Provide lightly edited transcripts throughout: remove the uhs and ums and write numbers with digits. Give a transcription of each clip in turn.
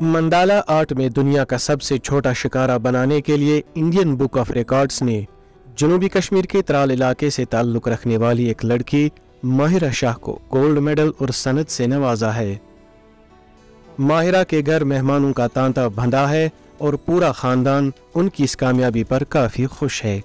Mandala art में दुनिया का सबसे छोटा शिकारा बनाने के लिए इंडियन बुक ऑफ रिकॉर्ड्स ने जनूबी कश्मीर के त्राल इलाके से ताल्लुक़ रखने वाली एक लड़की माहिरा शाह को गोल्ड मेडल और सनद से नवाजा है। माहिरा के घर मेहमानों का तांता बंधा है और पूरा खानदान उनकी इस कामयाबी पर काफ़ी खुश है।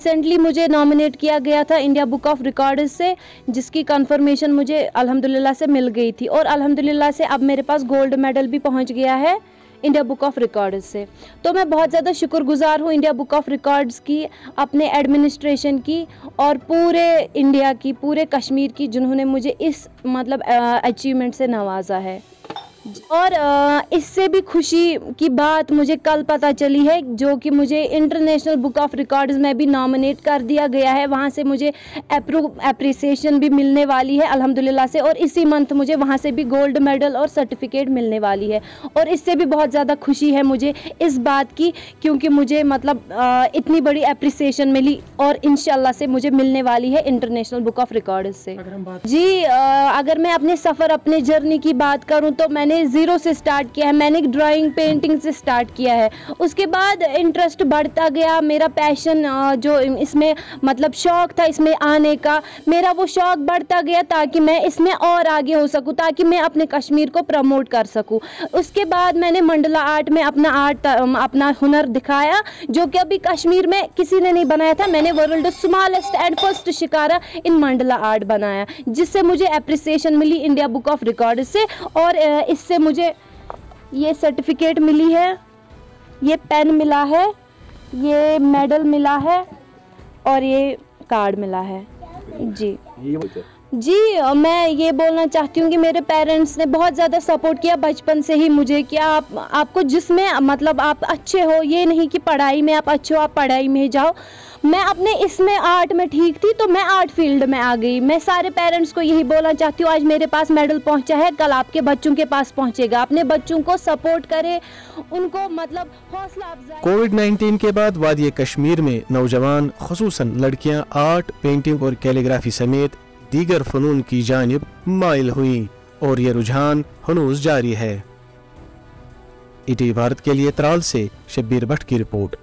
रिसेंटली मुझे नॉमिनेट किया गया था इंडिया बुक ऑफ रिकॉर्ड्स से, जिसकी कंफर्मेशन मुझे अल्हम्दुलिल्लाह से मिल गई थी और अल्हम्दुलिल्लाह से अब मेरे पास गोल्ड मेडल भी पहुंच गया है इंडिया बुक ऑफ रिकॉर्ड्स से। तो मैं बहुत ज़्यादा शुक्रगुजार हूँ इंडिया बुक ऑफ रिकॉर्ड्स की, अपने एडमिनिस्ट्रेशन की और पूरे इंडिया की, पूरे कश्मीर की, जिन्होंने मुझे इस अचीवमेंट से नवाजा है। और इससे भी खुशी की बात मुझे कल पता चली है, जो कि मुझे इंटरनेशनल बुक ऑफ रिकॉर्ड्स में भी नॉमिनेट कर दिया गया है। वहाँ से मुझे एप्रिसिएशन भी मिलने वाली है अल्हम्दुलिल्लाह से, और इसी मंथ मुझे वहाँ से भी गोल्ड मेडल और सर्टिफिकेट मिलने वाली है। और इससे भी बहुत ज़्यादा खुशी है मुझे इस बात की, क्योंकि मुझे इतनी बड़ी एप्रिसिएशन मिली और इंशाल्लाह से मुझे मिलने वाली है इंटरनेशनल बुक ऑफ रिकॉर्ड्स से। जी, अगर मैं अपने सफ़र, अपने जर्नी की बात करूँ तो मैंने ज़ीरो से स्टार्ट किया है। मैंने ड्राइंग, पेंटिंग से स्टार्ट किया है। उसके बाद इंटरेस्ट बढ़ता गया, मेरा पैशन जो इसमें शौक़ था इसमें आने का, मेरा वो शौक़ बढ़ता गया ताकि मैं इसमें और आगे हो सकूं, ताकि मैं अपने कश्मीर को प्रमोट कर सकूं। उसके बाद मैंने मंडला आर्ट में अपना हुनर दिखाया, जो कि अभी कश्मीर में किसी ने नहीं बनाया था। मैंने world smallest and first shikara in mandala art बनाया, जिससे मुझे एप्रिसिएशन मिली इंडिया बुक ऑफ रिकॉर्ड से। और इससे मुझे ये सर्टिफिकेट मिली है, ये पेन मिला है, ये मेडल मिला है और ये कार्ड मिला है। जी, मैं ये बोलना चाहती हूँ कि मेरे पेरेंट्स ने बहुत ज़्यादा सपोर्ट किया बचपन से ही मुझे, कि आपको जिसमें आप अच्छे हो, ये नहीं कि पढ़ाई में आप अच्छे हो आप पढ़ाई में ही जाओ। मैं अपने इसमें आर्ट में ठीक थी तो मैं आर्ट फील्ड में आ गई। मैं सारे पेरेंट्स को यही बोलना चाहती हूँ, आज मेरे पास मेडल पहुंचा है, कल आपके बच्चों के पास पहुंचेगा। अपने बच्चों को सपोर्ट करें, उनको हौसला अफजाई। कोविड-19 के बाद वादी कश्मीर में नौजवान, खुसूसन लड़कियां, आर्ट, पेंटिंग और कैलीग्राफी समेत दीगर फनून की जानिब माइल हुई और ये रुझान हनूज जारी है। ईटीवी भारत के लिए त्राल से शब्बीर भट्ट की रिपोर्ट।